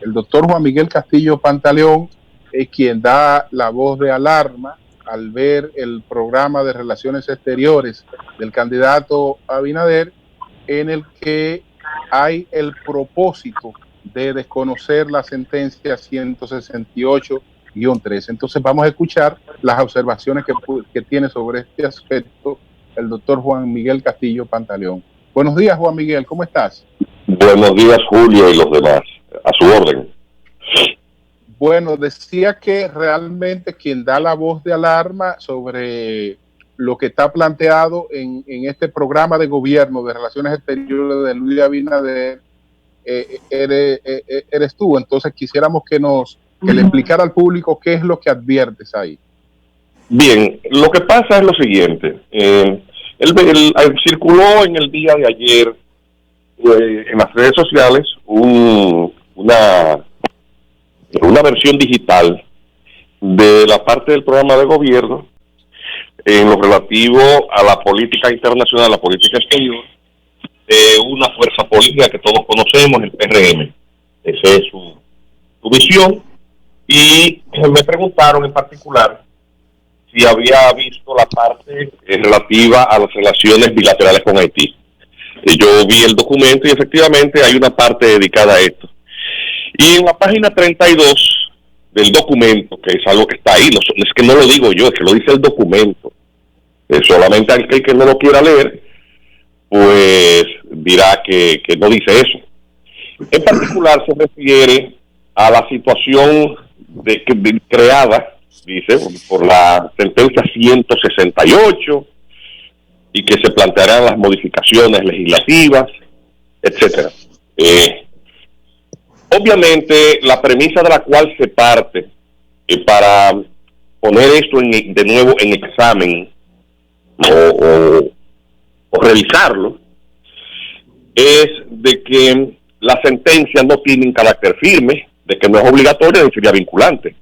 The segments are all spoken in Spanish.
El doctor Juan Miguel Castillo Pantaleón es quien da la voz de alarma al ver el programa de relaciones exteriores del candidato Abinader, en el que hay el propósito de desconocer la sentencia 168-3. Entonces vamos a escuchar las observaciones que tiene sobre este aspecto el doctor Juan Miguel Castillo Pantaleón. Buenos días, Juan Miguel, ¿cómo estás? Buenos días, Julio, y los demás. A su orden. Bueno, decía que realmente quien da la voz de alarma sobre lo que está planteado en este programa de gobierno de relaciones exteriores de Luis Abinader eres tú. Entonces quisiéramos que le explicara al público qué es lo que adviertes ahí. Bien, lo que pasa es lo siguiente. Circuló en el día de ayer en las redes sociales una versión digital de la parte del programa de gobierno en lo relativo a la política internacional, la política exterior, de una fuerza política que todos conocemos, el PRM. Esa es su visión. Y me preguntaron en particular si había visto la parte relativa a las relaciones bilaterales con Haití. Yo vi el documento y efectivamente hay una parte dedicada a esto. Y en la página 32 del documento, que es algo que está ahí, no, es que no lo digo yo, es que lo dice el documento. Solamente aquel que no lo quiera leer, pues dirá que no dice eso. En particular se refiere a la situación creada, dice, por la sentencia 168 y que se plantearán las modificaciones legislativas, etcétera. Obviamente, la premisa de la cual se parte para poner esto de nuevo en examen o revisarlo es de que las sentencias no tienen carácter firme, de que no es obligatoria ni sería vinculante.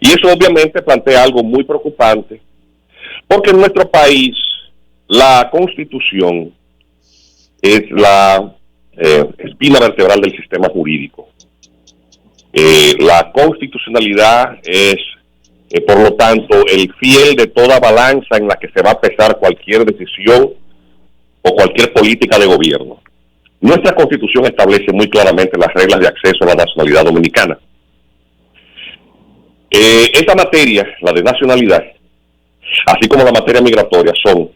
Y eso obviamente plantea algo muy preocupante, porque en nuestro país la Constitución es la espina vertebral del sistema jurídico. La constitucionalidad es, por lo tanto, el fiel de toda balanza en la que se va a pesar cualquier decisión o cualquier política de gobierno. Nuestra Constitución establece muy claramente las reglas de acceso a la nacionalidad dominicana. Esta materia, la de nacionalidad, así como la materia migratoria, son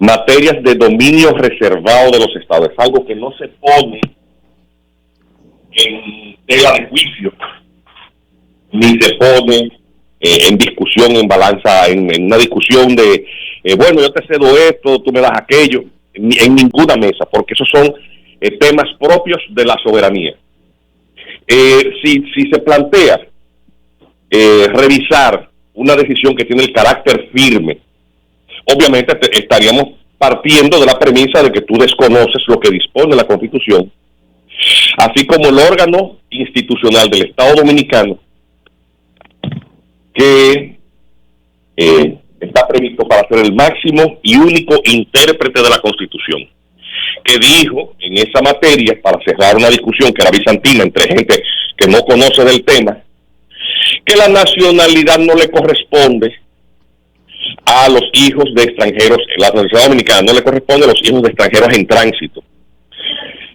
materias de dominio reservado de los estados. Es algo que no se pone en tela de juicio, ni se pone en discusión, en balanza, en una discusión de, bueno, yo te cedo esto, tú me das aquello, en ninguna mesa, porque esos son temas propios de la soberanía. Si se plantea revisar una decisión que tiene el carácter firme, obviamente estaríamos partiendo de la premisa de que tú desconoces lo que dispone la Constitución, así como el órgano institucional del Estado Dominicano que está previsto para ser el máximo y único intérprete de la Constitución, que dijo en esa materia, para cerrar una discusión que era bizantina entre gente que no conoce del tema, que la nacionalidad no le corresponde a los hijos de extranjeros, la nacionalidad dominicana no le corresponde a los hijos de extranjeros en tránsito.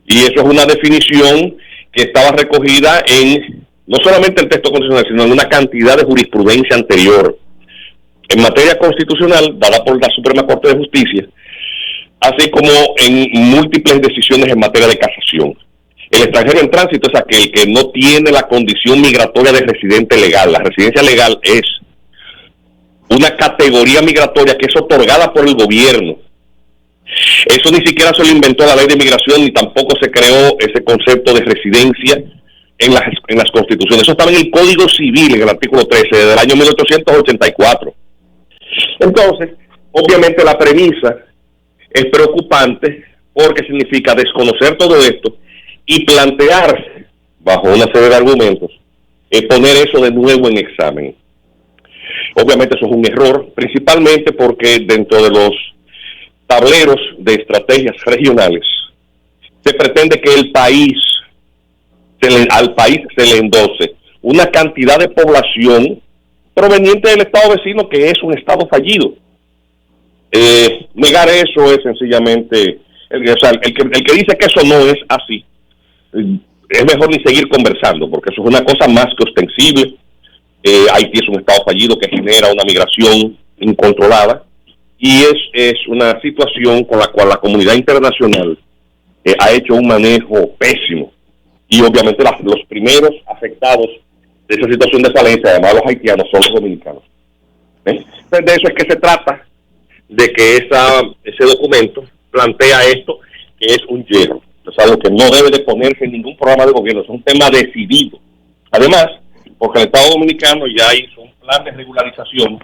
Y eso es una definición que estaba recogida en no solamente el texto constitucional, sino en una cantidad de jurisprudencia anterior en materia constitucional dada por la Suprema Corte de Justicia, así como en múltiples decisiones en materia de casación. El extranjero en tránsito es aquel que no tiene la condición migratoria de residente legal. La residencia legal es una categoría migratoria que es otorgada por el gobierno. Eso ni siquiera se lo inventó la ley de migración, ni tampoco se creó ese concepto de residencia en las constituciones. Eso estaba en el Código Civil, en el artículo 13 del año 1884. Entonces, obviamente la premisa es preocupante porque significa desconocer todo esto y plantearse, bajo una serie de argumentos, poner eso de nuevo en examen. Obviamente eso es un error, principalmente porque dentro de los tableros de estrategias regionales se pretende que el país al país se le endose una cantidad de población proveniente del estado vecino que es un estado fallido. Negar eso es sencillamente, el que dice que eso no es así, es mejor ni seguir conversando, porque eso es una cosa más que ostensible. Haití es un estado fallido que genera una migración incontrolada y es una situación con la cual la comunidad internacional ha hecho un manejo pésimo, y obviamente los primeros afectados de esa situación de falencia, además de los haitianos, son los dominicanos. Entonces, de eso es que se trata, de que ese documento plantea esto, que es un hierro, es algo que no debe de ponerse en ningún programa de gobierno, es un tema decidido. Además, porque el Estado Dominicano ya hizo un plan de regularización,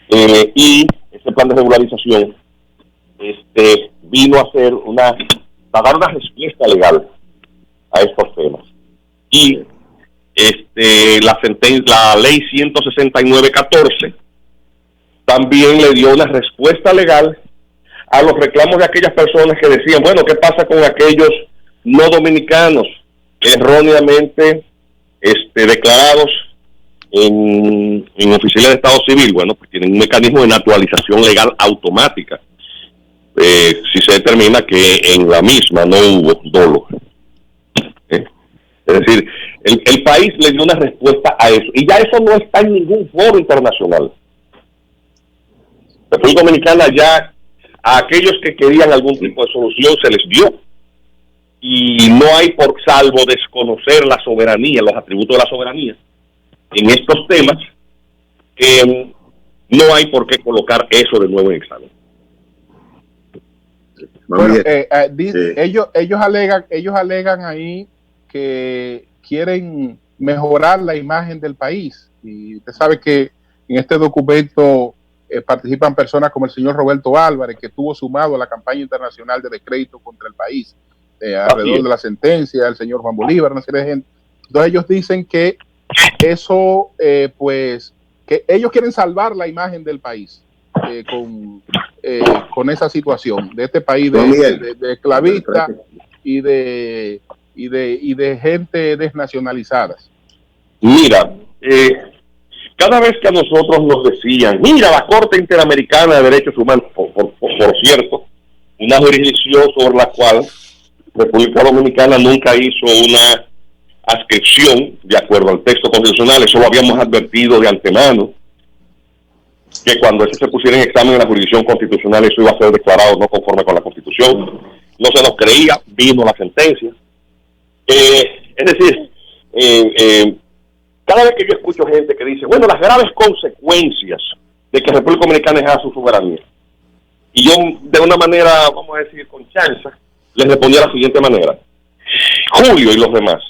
y ese plan de regularización vino a ser a dar una respuesta legal a estos temas. Y la ley 169-14 también le dio una respuesta legal a los reclamos de aquellas personas que decían, bueno, ¿qué pasa con aquellos no dominicanos erróneamente declarados en oficiales de Estado Civil? Bueno, pues tienen un mecanismo de naturalización legal automática, si se determina que en la misma no hubo dolo. Es decir, el país le dio una respuesta a eso, y ya eso no está en ningún foro internacional. La República Dominicana ya, a aquellos que querían algún tipo de solución, se les dio, y no hay, por salvo desconocer la soberanía, los atributos de la soberanía en estos temas, no hay por qué colocar eso de nuevo en examen. Bueno, ellos alegan ahí que quieren mejorar la imagen del país, y usted sabe que en este documento participan personas como el señor Roberto Álvarez, que estuvo sumado a la campaña internacional de descrédito contra el país alrededor de la sentencia, el señor Juan Bolívar, una serie de gente. Entonces ellos dicen que eso, que ellos quieren salvar la imagen del país con esa situación de este país de esclavista y de gente desnacionalizadas. Mira, cada vez que a nosotros nos decían, mira, la Corte Interamericana de Derechos Humanos, por cierto, una jurisdicción sobre la cual República Dominicana nunca hizo una adscripción de acuerdo al texto constitucional, eso lo habíamos advertido de antemano, que cuando eso se pusiera en examen en la jurisdicción constitucional, eso iba a ser declarado no conforme con la Constitución. No se nos creía, vino la sentencia. Es decir, cada vez que yo escucho gente que dice, bueno, las graves consecuencias de que República Dominicana ejerza su soberanía, y yo de una manera, vamos a decir, con chanza, les respondía de la siguiente manera: Julio y los demás,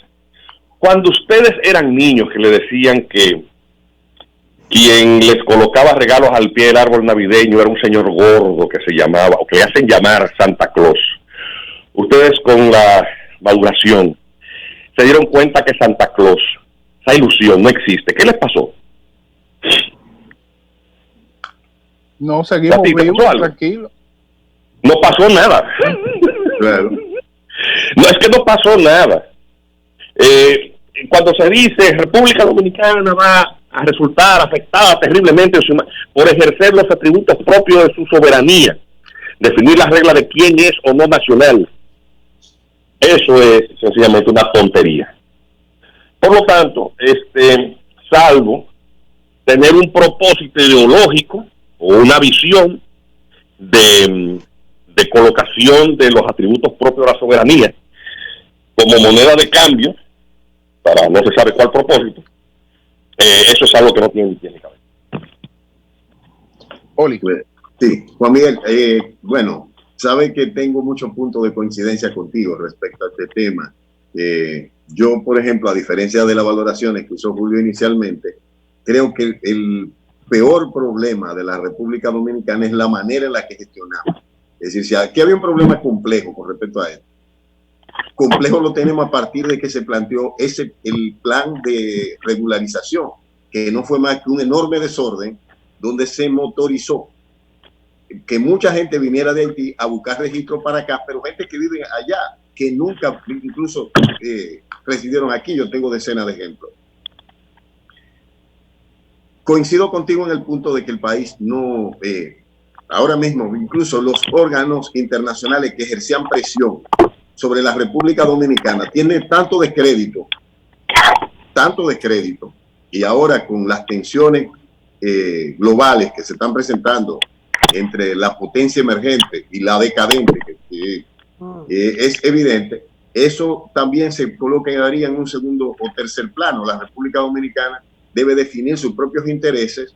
cuando ustedes eran niños que le decían que quien les colocaba regalos al pie del árbol navideño era un señor gordo que se llamaba, o que le hacen llamar Santa Claus, ustedes con la maduración se dieron cuenta que Santa Claus, esa ilusión, no existe. ¿Qué les pasó? No, seguimos vivos, tranquilos. No pasó nada. Claro. No, es que no pasó nada. Cuando se dice República Dominicana va a resultar afectada terriblemente por ejercer los atributos propios de su soberanía, definir las reglas de quién es o no nacional, eso es sencillamente una tontería. Por lo tanto, salvo tener un propósito ideológico o una visión de colocación de los atributos propios de la soberanía como moneda de cambio para no se sabe cuál propósito, eso es algo que no tiene cabeza. Oli. Sí, Juan Miguel, bueno, sabe que tengo muchos puntos de coincidencia contigo respecto a este tema. Yo, por ejemplo, a diferencia de las valoraciones que hizo Julio inicialmente, creo que el peor problema de la República Dominicana es la manera en la que gestionamos. Es decir, si aquí había un problema complejo con respecto a esto, complejo lo tenemos a partir de que se planteó el plan de regularización, que no fue más que un enorme desorden donde se motorizó que mucha gente viniera de Haití a buscar registro para acá, pero gente que vive allá. que nunca incluso residieron aquí. Yo tengo decenas de ejemplos. Coincido contigo en el punto de que el país no, ahora mismo, incluso los órganos internacionales que ejercían presión sobre la República Dominicana tienen tanto descrédito, y ahora con las tensiones globales que se están presentando entre la potencia emergente y la decadente, que es evidente, eso también se colocaría en un segundo o tercer plano. La República Dominicana debe definir sus propios intereses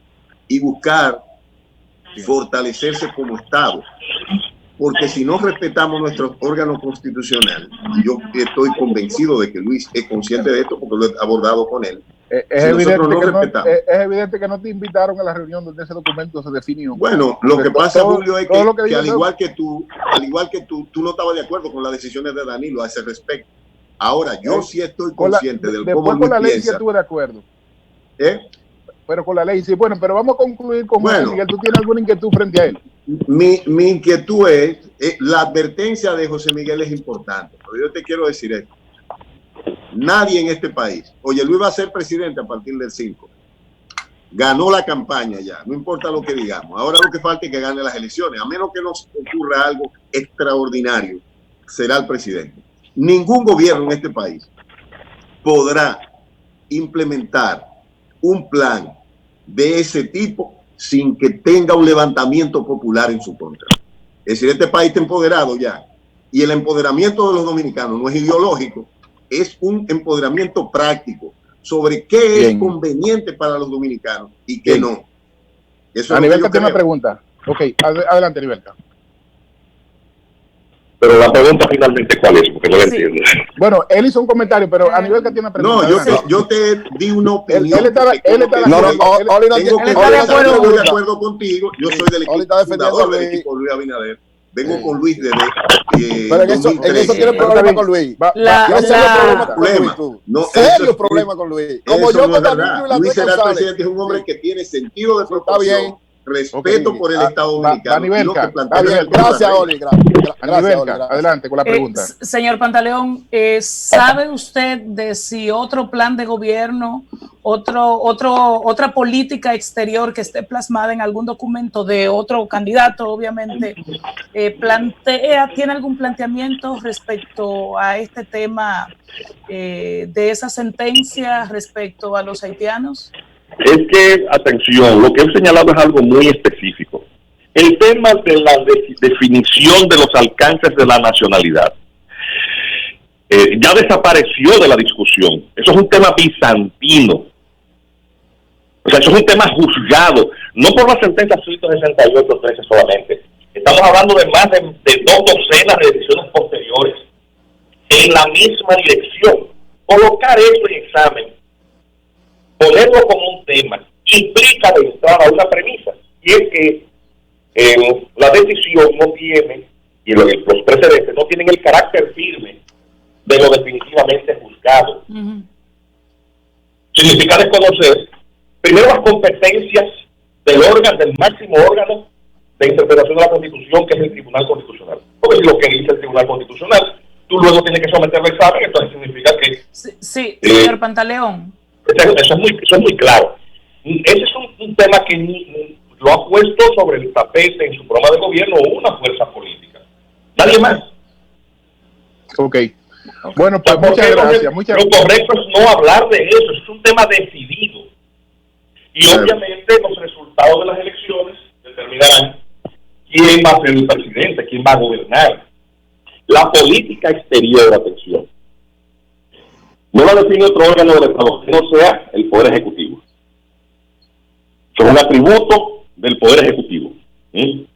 y buscar fortalecerse como Estado. Porque si no respetamos nuestros órganos constitucionales, y yo estoy convencido de que Luis es consciente de esto porque lo he abordado con él, es evidente que no te invitaron a la reunión donde ese documento se definió. Bueno, lo que pasa, Julio, es que al igual que tú no estabas de acuerdo con las decisiones de Danilo a ese respecto. Ahora, yo sí estoy consciente del cómo Luis con la ley piensa. sí estuve de acuerdo. Pero con la ley sí. Bueno, pero vamos a concluir con José Miguel. ¿Tú tienes alguna inquietud frente a él? Mi inquietud es, la advertencia de José Miguel es importante, pero yo te quiero decir esto. Nadie en este país, oye, Luis va a ser presidente a partir del 5. Ganó la campaña ya, no importa lo que digamos. Ahora lo que falta es que gane las elecciones. A menos que nos ocurra algo extraordinario, será el presidente. Ningún gobierno en este país podrá implementar un plan de ese tipo sin que tenga un levantamiento popular en su contra. Es decir, este país está empoderado ya, y el empoderamiento de los dominicanos no es ideológico, es un empoderamiento práctico sobre qué es conveniente para los dominicanos y qué no. Eso Anibelka tiene una pregunta. Ok, adelante, Anibelka. Pero la pregunta finalmente, ¿cuál es? Porque no la entiendo. Bueno, él hizo un comentario, pero Anibelka tiene una pregunta. No, yo te di una opinión. Él está de acuerdo contigo. Yo soy del fundador del equipo Luis Abinader. Vengo con Luis desde pero en eso tiene problema con Luis. Serio problema con Luis. Como yo con Luis será el presidente, es un hombre que tiene sentido de proporción, respeto por el Estado dominicano. Gracias, Oli. Adelante con la pregunta. Señor Pantaleón, ¿sabe usted de si otro plan de gobierno, otra política exterior que esté plasmada en algún documento de otro candidato, obviamente, tiene algún planteamiento respecto a este tema de esa sentencia respecto a los haitianos? Es que, atención, lo que he señalado es algo muy específico. El tema de la definición de los alcances de la nacionalidad ya desapareció de la discusión. Eso es un tema bizantino. O sea, eso es un tema juzgado, no por la sentencia 168-13 solamente. Estamos hablando de más de 2 docenas de decisiones posteriores en la misma dirección. Colocar eso en examen, ponerlo como un tema, implica de entrada una premisa, y es que la decisión no tiene, y los precedentes no tienen el carácter firme de lo definitivamente juzgado. Significa desconocer primero las competencias del máximo órgano de interpretación de la Constitución, que es el Tribunal Constitucional. Porque si lo que dice el Tribunal Constitucional, tú luego tienes que someterlo al examen, entonces significa que... Sí, señor Pantaleón. Eso es muy claro. Ese es un tema que lo ha puesto sobre el tapete en su programa de gobierno una fuerza política. Nadie más. Ok. Bueno, pues muchas gracias. Lo correcto es no hablar de eso. Es un tema decidido. Y obviamente los resultados de las elecciones determinarán quién va a ser el presidente, quién va a gobernar. La política exterior, atención, no la define otro órgano del Estado que no sea el Poder Ejecutivo. Es un atributo del Poder Ejecutivo. Eso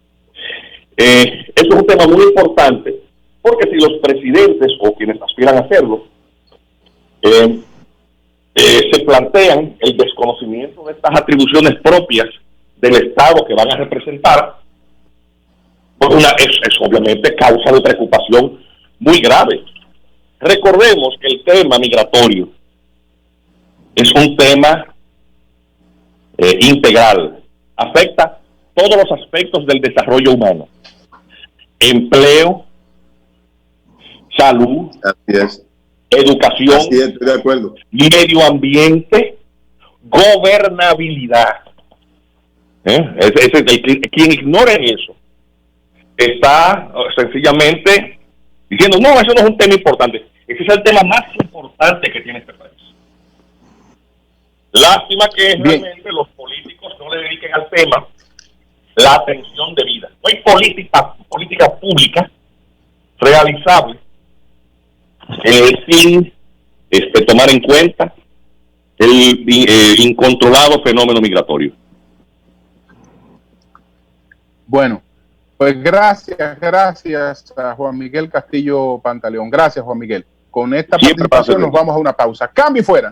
es un tema muy importante, porque si los presidentes o quienes aspiran a hacerlo se plantean el desconocimiento de estas atribuciones propias del Estado que van a representar, pues es obviamente causa de preocupación muy grave. Recordemos que el tema migratorio es un tema integral, afecta todos los aspectos del desarrollo humano: empleo, salud, Así es. educación, Así es, estoy de acuerdo. medio ambiente, gobernabilidad. Quien ignore eso está sencillamente diciendo, no, eso no es un tema importante. Ese es el tema más importante que tiene este país. Lástima que realmente los políticos no le dediquen al tema la atención debida. No hay política pública realizable sin tomar en cuenta el incontrolado fenómeno migratorio. Bueno, pues gracias a Juan Miguel Castillo Pantaleón. Gracias, Juan Miguel. Con esta participación nos vamos a una pausa. Cambio y fuera.